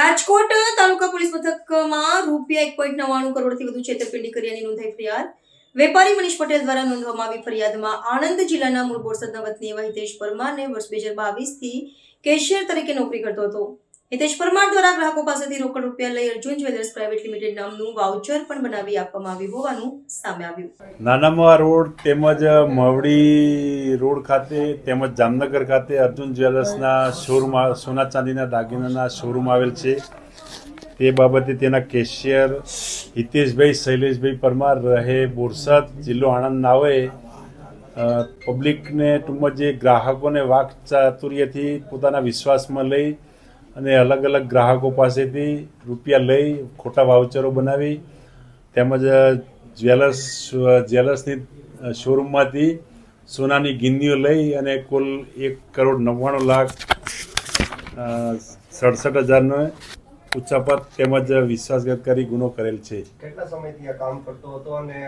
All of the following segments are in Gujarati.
રાજકોટ તાલુકા પોલીસ મથકમાં ₹1.99 કરોડથી વધુ છેતરપિંડી કર્યાની નોંધાઈ ફરિયાદ. વેપારી મનીષ પટેલ દ્વારા નોંધવામાં આવી ફરિયાદમાં આણંદ જિલ્લાના મૂળ બોરસદના વતની એવા હિતેશ પરમારને વર્ષ 2022 થી કેશિયર તરીકે નોકરી કરતો હતો. હિતેશ પરમાર દ્વારા ગ્રાહકો પાસેથી રોકડ રૂપિયા લઈ અર્જુન જ્વેલર્સ પ્રાઇવેટ લિમિટેડ નામનું વાઉચર પણ બનાવી આપવામાં આવ્યું હોવાનું સામે આવ્યું. નાનામા રોડ તેમજ મવડી રોડ ખાતે તેમજ જામનગર ખાતે અર્જુન જ્વેલર્સના શોરૂમ, સોના ચાંદીના દાગીનાના શોરૂમ આવેલ છે. તે બાબતે તેના કેશિયર હિતેશભાઈ શૈલેષભાઈ પરમાર રહે બોરસદ, જિલ્લો આણંદ નાઓએ પબ્લિકને ટૂંકમાં જે ગ્રાહકોને વાક ચાતુર્યથી પોતાના વિશ્વાસમાં લઈ અને અલગ અલગ ગ્રાહકો પાસેથી રૂપિયા લઈ ખોટા વાઉચરો બનાવી તેમજ જ્વેલર્સની શોરૂમમાંથી સોનાની ગિન્નીઓ લઈ અને કુલ 1,99,67,000નો ઉચ્ચાપત તેમજ વિશ્વાસઘાત કરી ગુનો કરેલ છે. કેટલા સમયથી આ કામ કરતો હતો અને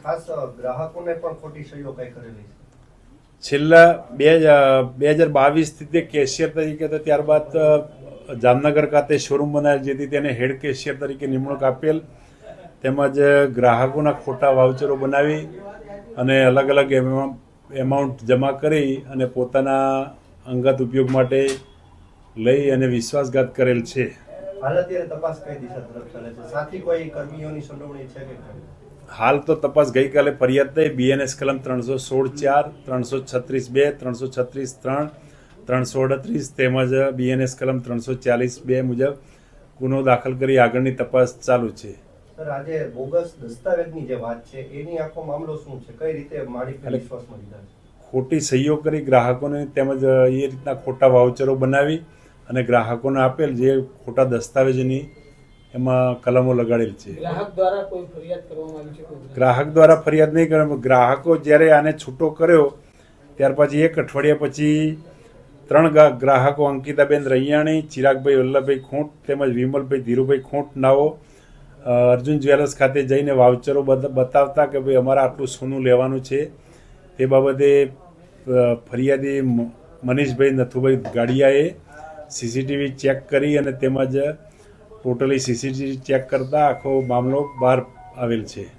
ખાસ ગ્રાહકોને પણ ખોટી સહીઓ કઈ કરેલી? છેલ્લા 2022થી તે કેશિયર તરીકે હતો. ત્યારબાદ જામનગર ખાતે શોરૂમ બનાવેલ, જેથી તેને હેડ કેશિયર તરીકે નિમણૂક આપેલ. તેમજ ગ્રાહકોના ખોટા વાઉચરો બનાવી અને અલગ અલગ એમાઉન્ટ જમા કરી અને પોતાના અંગત ઉપયોગ માટે લઈ અને વિશ્વાસઘાત કરેલ છે. હાલ અત્યારે તપાસ કઈ દિશા તરફ ચાલે છે? સાથી કોઈ કર્મીઓની સંડોવણી છે કે? હાલ તો તપાસ ગઈકાલે ફરિયાદ થઈ BNS કલમ 316(4), 336(2), 336(3), 338 તેમજ BNS કલમ 340(2) મુજબ ગુનો દાખલ કરી આગળની તપાસ ચાલુ છે. સર, આજે બોગસ દસ્તાવેજની જે વાત છે એની આખો મામલો શું છે? કઈ રીતે માલિકને વિશ્વાસમાં લીધા છે? ખોટી સહીઓ કરી ગ્રાહકોને તેમજ એ રીતના ખોટા વાઉચરો બનાવી અને ગ્રાહકોને આપેલ, જે ખોટા દસ્તાવેજની એમાં કલમો લગાડેલ છે. ગ્રાહક દ્વારા કોઈ ફરિયાદ કરવામાં આવી છે? ગ્રાહક દ્વારા ફરિયાદ નહીં કરવામાં. ગ્રાહકો જ્યારે આને છૂટો કર્યો ત્યાર પછી 1 અઠવાડિયા પછી 3 ગ્રાહકો અંકિતાબેન રૈયાણી, ચિરાગભાઈ વલ્લભભાઈ ખૂંટ તેમજ વિમલભાઈ ધીરુભાઈ ખૂંટ નાઓ અર્જુન જ્વેલર્સ ખાતે જઈને વાઉચરો બતાવતા કે ભાઈ અમારે આટલું સોનું લેવાનું છે. તે બાબતે ફરિયાદી મનીષભાઈ નથુભાઈ ગાડિયાએ CCTV ચેક કરી અને તેમજ ટોટલી CCTV ચેક કરતા આખો મામલો બહાર આવેલ છે.